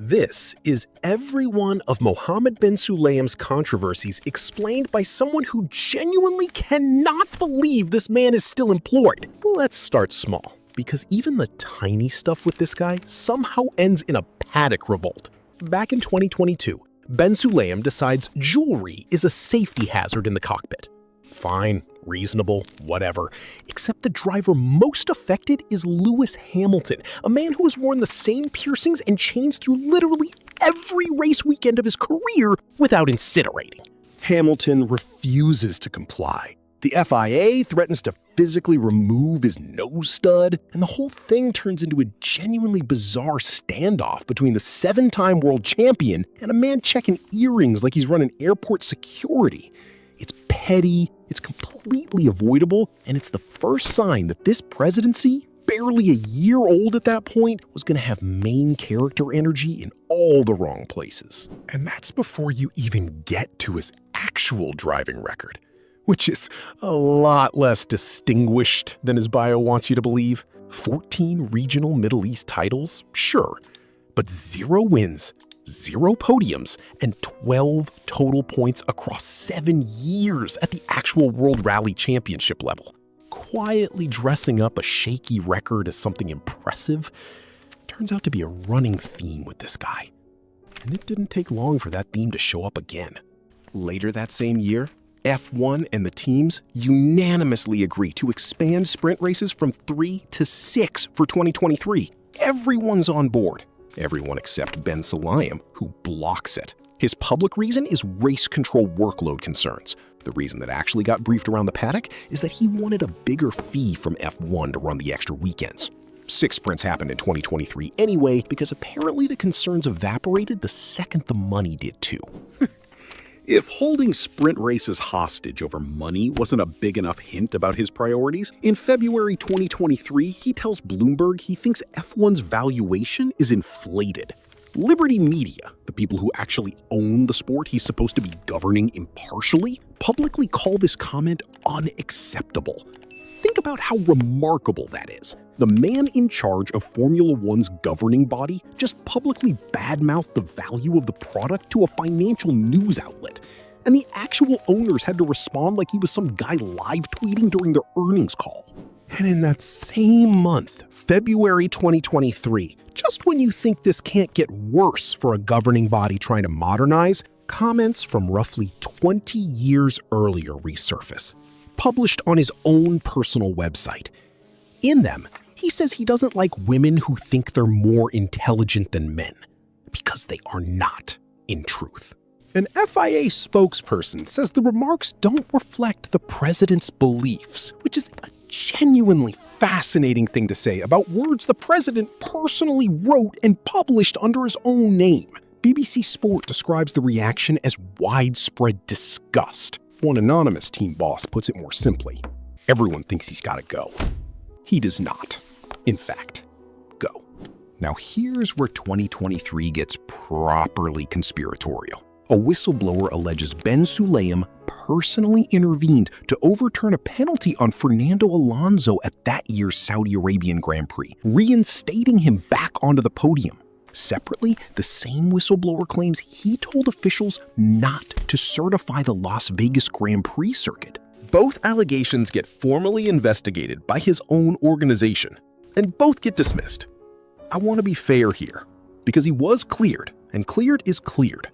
This is every one of Mohammed Ben Sulayem's controversies explained by someone who genuinely cannot believe this man is still employed. Let's start small, because even the tiny stuff with this guy somehow ends in a paddock revolt. Back in 2022, Ben Sulayem decides jewelry is a safety hazard in the cockpit. Fine, reasonable, whatever. Except the driver most affected is Lewis Hamilton, a man who has worn the same piercings and chains through literally every race weekend of his career without incinerating. Hamilton refuses to comply. The FIA threatens to physically remove his nose stud, and the whole thing turns into a genuinely bizarre standoff between the 7-time world champion and a man checking earrings like he's running airport security. It's petty, it's completely avoidable, and it's the first sign that this presidency, barely a year old at that point, was going to have main character energy in all the wrong places. And that's before you even get to his actual driving record, which is a lot less distinguished than his bio wants you to believe. 14 regional Middle East titles, sure, but 0 wins, 0 podiums, and 12 total points across 7 years at the actual World Rally Championship level. Quietly dressing up a shaky record as something impressive turns out to be a running theme with this guy. And it didn't take long for that theme to show up again. Later that same year, F1 and the teams unanimously agree to expand sprint races from 3 to 6 for 2023. Everyone's on board. Everyone except Ben Sulayem, who blocks it. His public reason is race control workload concerns. The reason that actually got briefed around the paddock is that he wanted a bigger fee from F1 to run the extra weekends. 6 sprints happened in 2023 anyway, because apparently the concerns evaporated the second the money did too. If holding sprint races hostage over money wasn't a big enough hint about his priorities, in February 2023, he tells Bloomberg he thinks F1's valuation is inflated. Liberty Media, the people who actually own the sport he's supposed to be governing impartially, publicly call this comment unacceptable. Think about how remarkable that is. The man in charge of Formula One's governing body just publicly badmouthed the value of the product to a financial news outlet, and the actual owners had to respond like he was some guy live tweeting during their earnings call. And in that same month, February 2023, just when you think this can't get worse for a governing body trying to modernize, comments from roughly 20 years earlier resurface, published on his own personal website. In them, he says he doesn't like women who think they're more intelligent than men, because they are not, in truth. An FIA spokesperson says the remarks don't reflect the president's beliefs, which is a genuinely fascinating thing to say about words the president personally wrote and published under his own name. BBC Sport describes the reaction as widespread disgust. One anonymous team boss puts it more simply: everyone thinks he's got to go. He does not, in fact, go. Now here's where 2023 gets properly conspiratorial. A whistleblower alleges Ben Sulayem personally intervened to overturn a penalty on Fernando Alonso at that year's Saudi Arabian Grand Prix, reinstating him back onto the podium. Separately, the same whistleblower claims he told officials not to certify the Las Vegas Grand Prix circuit. Both allegations get formally investigated by his own organization, and both get dismissed. I want to be fair here, because he was cleared, and cleared is cleared.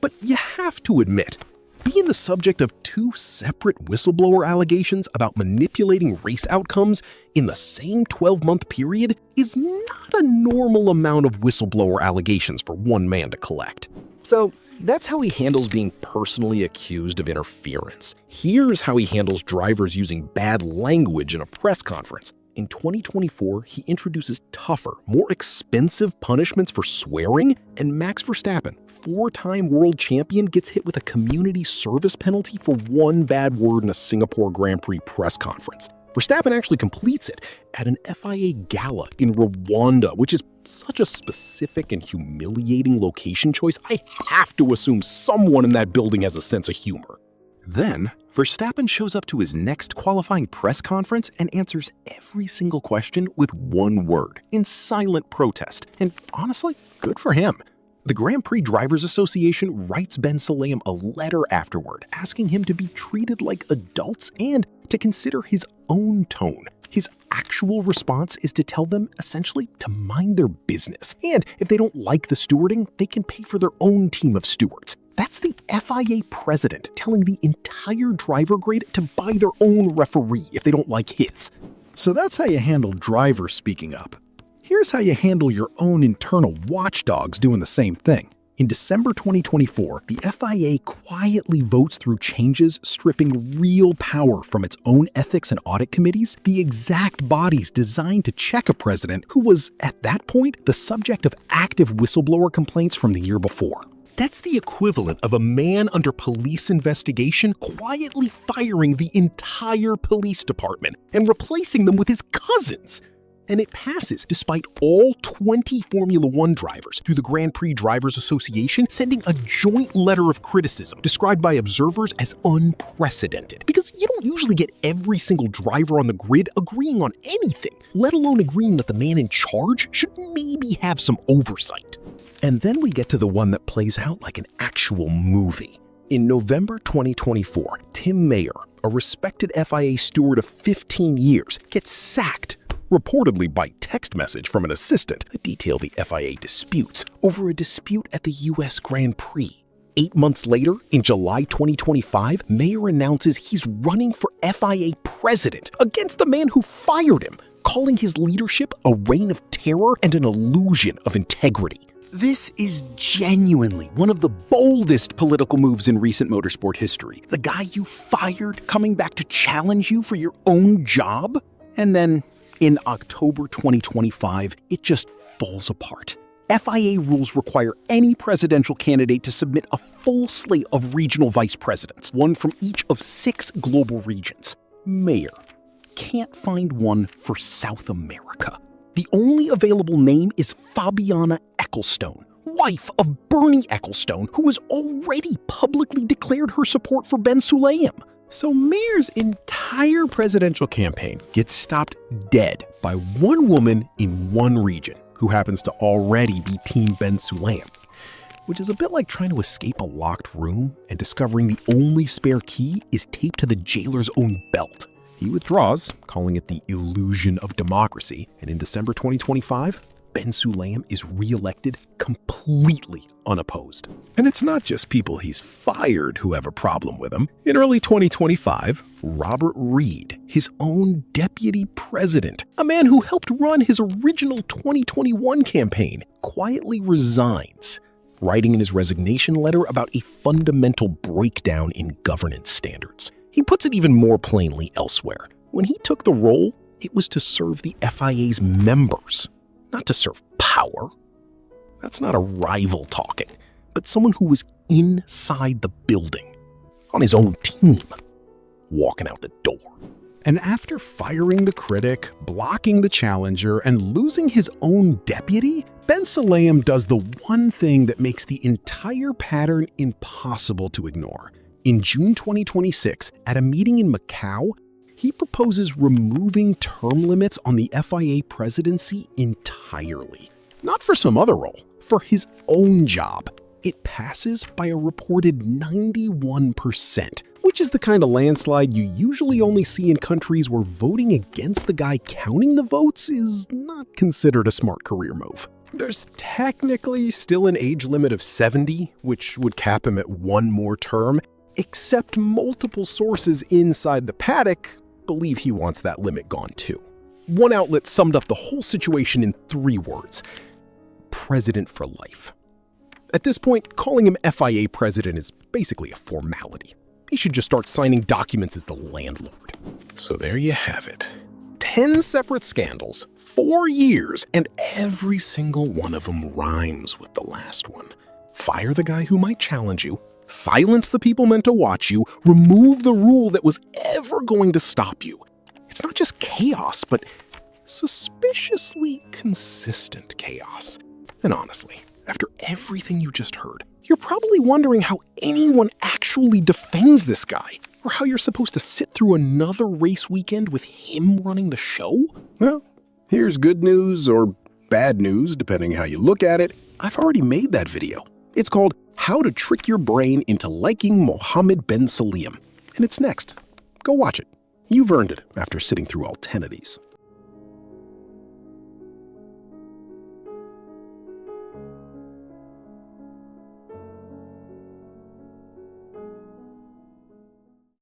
But you have to admit, being the subject of 2 separate whistleblower allegations about manipulating race outcomes in the same 12-month period is not a normal amount of whistleblower allegations for one man to collect. So that's how he handles being personally accused of interference. Here's how he handles drivers using bad language in a press conference. In 2024, he introduces tougher, more expensive punishments for swearing, and Max Verstappen, 4-time world champion, gets hit with a community service penalty for one bad word in a Singapore Grand Prix press conference. Verstappen actually completes it at an FIA gala in Rwanda, which is such a specific and humiliating location choice. I have to assume someone in that building has a sense of humor. Then, Verstappen shows up to his next qualifying press conference and answers every single question with one word, in silent protest. And honestly, good for him. The Grand Prix Drivers Association writes Ben Sulayem a letter afterward, asking him to be treated like adults and to consider his own tone. His actual response is to tell them essentially to mind their business. And if they don't like the stewarding, they can pay for their own team of stewards. That's the FIA president telling the entire driver grade to buy their own referee if they don't like his. So that's how you handle drivers speaking up. Here's how you handle your own internal watchdogs doing the same thing. In December 2024, the FIA quietly votes through changes stripping real power from its own ethics and audit committees, the exact bodies designed to check a president who was, at that point, the subject of active whistleblower complaints from the year before. That's the equivalent of a man under police investigation quietly firing the entire police department and replacing them with his cousins. And it passes despite all 20 Formula One drivers through the Grand Prix Drivers Association sending a joint letter of criticism described by observers as unprecedented. Because you don't usually get every single driver on the grid agreeing on anything, let alone agreeing that the man in charge should maybe have some oversight. And then we get to the one that plays out like an actual movie. In November 2024, Tim Mayer, a respected FIA steward of 15 years, gets sacked, reportedly by text message from an assistant, a detail the FIA disputes, over a dispute at the US Grand Prix. 8 months later, in July 2025, Mayer announces he's running for FIA president against the man who fired him, calling his leadership a reign of terror and an illusion of integrity. This is genuinely one of the boldest political moves in recent motorsport history. The guy you fired coming back to challenge you for your own job? And then, in October 2025, it just falls apart. FIA rules require any presidential candidate to submit a full slate of regional vice presidents, one from each of 6 global regions. Mayer can't find one for South America. The only available name is Fabiana Ecclestone, wife of Bernie Ecclestone, who has already publicly declared her support for Ben Sulayem. So Mayer's entire presidential campaign gets stopped dead by one woman in one region who happens to already be Team Ben Sulayem, which is a bit like trying to escape a locked room and discovering the only spare key is taped to the jailer's own belt. He withdraws, calling it the illusion of democracy, and in December 2025, Ben Sulayem is re-elected completely unopposed. And it's not just people he's fired who have a problem with him. In early 2025, Robert Reid, his own deputy president, a man who helped run his original 2021 campaign, quietly resigns, writing in his resignation letter about a fundamental breakdown in governance standards. He puts it even more plainly elsewhere. When he took the role, it was to serve the FIA's members, not to serve power. That's not a rival talking, but someone who was inside the building, on his own team, walking out the door. And after firing the critic, blocking the challenger, and losing his own deputy, Ben Sulayem does the one thing that makes the entire pattern impossible to ignore. In June 2026, at a meeting in Macau, he proposes removing term limits on the FIA presidency entirely. Not for some other role, for his own job. It passes by a reported 91%, which is the kind of landslide you usually only see in countries where voting against the guy counting the votes is not considered a smart career move. There's technically still an age limit of 70, which would cap him at one more term, except multiple sources inside the paddock believe he wants that limit gone too. One outlet summed up the whole situation in 3 words: president for life. At this point, calling him FIA president is basically a formality. He should just start signing documents as the landlord. So there you have it. 10 separate scandals, 4 years, and every single one of them rhymes with the last one. Fire the guy who might challenge you, silence the people meant to watch you, remove the rule that was ever going to stop you. It's not just chaos, but suspiciously consistent chaos. And honestly, after everything you just heard, you're probably wondering how anyone actually defends this guy, or how you're supposed to sit through another race weekend with him running the show? Well, here's good news, or bad news, depending how you look at it. I've already made that video. It's called How to Trick Your Brain into Liking Mohammed Ben Sulayem, and it's next. Go watch it. You've earned it after sitting through all 10 of these.